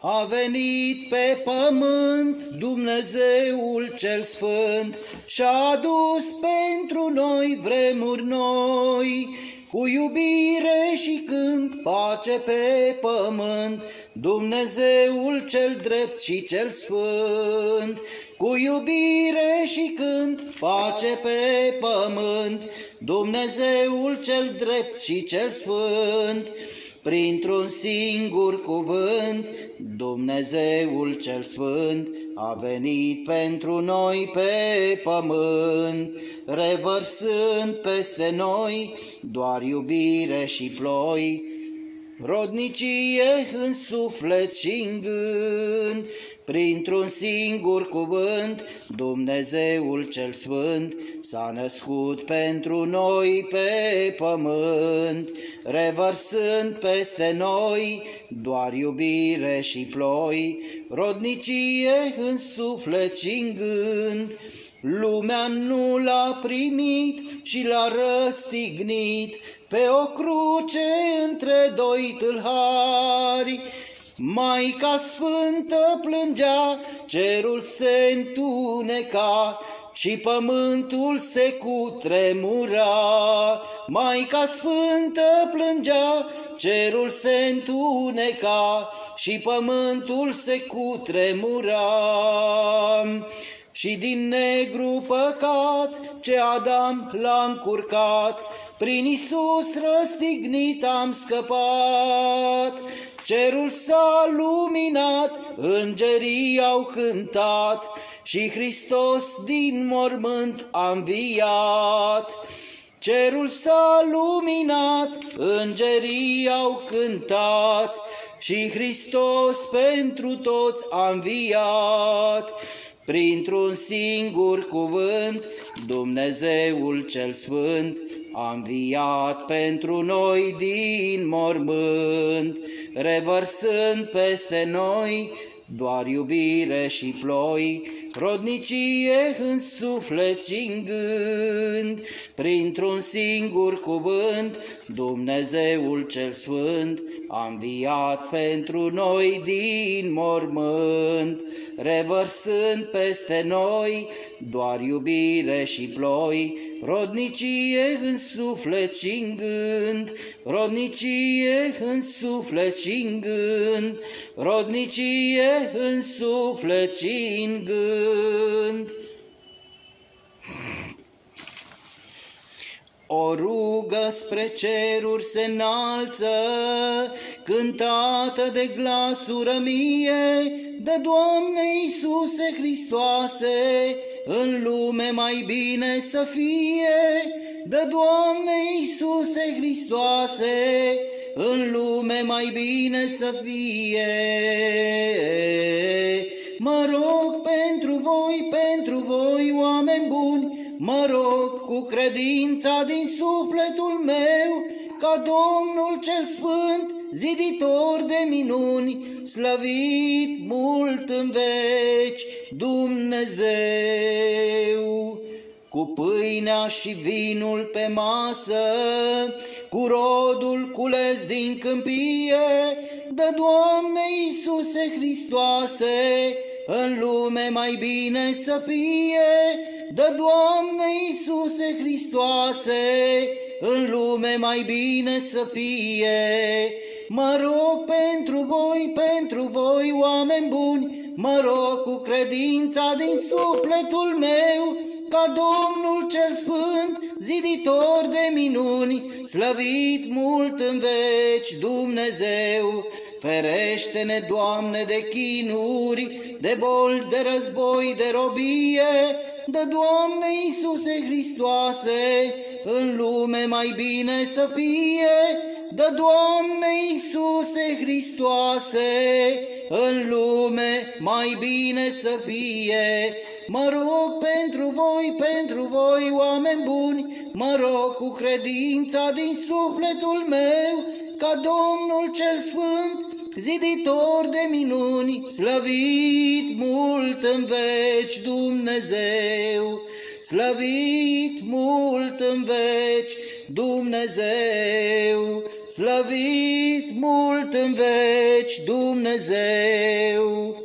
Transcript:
A venit pe pământ Dumnezeul cel Sfânt și-a adus pentru noi vremuri noi. Cu iubire și cânt pace pe pământ, Dumnezeul cel drept și cel sfânt. Cu iubire și cânt pace pe pământ, Dumnezeul cel drept și cel sfânt. Printr-un singur cuvânt, Dumnezeul cel Sfânt a venit pentru noi pe pământ, revărsând peste noi doar iubire și ploi, rodnicie în suflet și în gând. Printr-un singur cuvânt, Dumnezeul cel Sfânt s-a născut pentru noi pe pământ, revărsând peste noi doar iubire și ploi, rodnicie în suflet și în gând. Lumea nu l-a primit și l-a răstignit pe o cruce între doi tâlhari. Maica Sfântă plângea, cerul se întuneca și pământul se cutremura. Maica Sfântă plângea, cerul se întuneca și pământul se cutremura. Și din negru păcat ce Adam l-a încurcat, prin Iisus răstignit am scăpat. Cerul s-a luminat, îngerii au cântat și Hristos din mormânt a înviat. Cerul s-a luminat, îngerii au cântat și Hristos pentru toți a înviat. Printr-un singur cuvânt, Dumnezeul cel Sfânt a înviat pentru noi din mormânt, revărsând peste noi doar iubire și ploi, rodnicie în suflet și în gând. Printr-un singur cuvânt, Dumnezeul cel Sfânt a înviat pentru noi din mormânt, revărsând peste noi doar iubire și ploi, rodnicie în suflet și în gând, rodnicie în suflet și în gând, rodnicie în suflet și în gând. O rugă spre ceruri se înalță, cântată de glasură mie, de Doamne Iisuse Hristoase, în lume mai bine să fie. De Doamne Iisuse Hristoase, în lume mai bine să fie. Mă rog pentru voi, oameni buni, mă rog cu credința din sufletul meu, ca Domnul cel Sfânt, ziditor de minuni, slăvit mult în veci Dumnezeu. Cu pâinea și vinul pe masă, cu rodul cules din câmpie, de Doamne Iisuse Hristoase, în lume mai bine să fie. De Doamne Iisuse Hristoase, în lume mai bine să fie. Mă rog pentru voi, oameni buni, mă rog cu credința din sufletul meu, ca Domnul cel Sfânt, ziditor de minuni, slăvit mult în veci Dumnezeu. Ferește-ne, Doamne, de chinuri, de boli, de război, de robie, de Doamne Iisuse Hristoase, în lume mai bine să fie. De Doamne Iisuse Hristoase, în lume mai bine să fie. Mă rog pentru voi, oameni buni, mă rog cu credința din sufletul meu, ca Domnul cel Sfânt, ziditor de minuni, slăvit mult în veci Dumnezeu, slăvit mult în veci Dumnezeu, slăvit mult în veci Dumnezeu.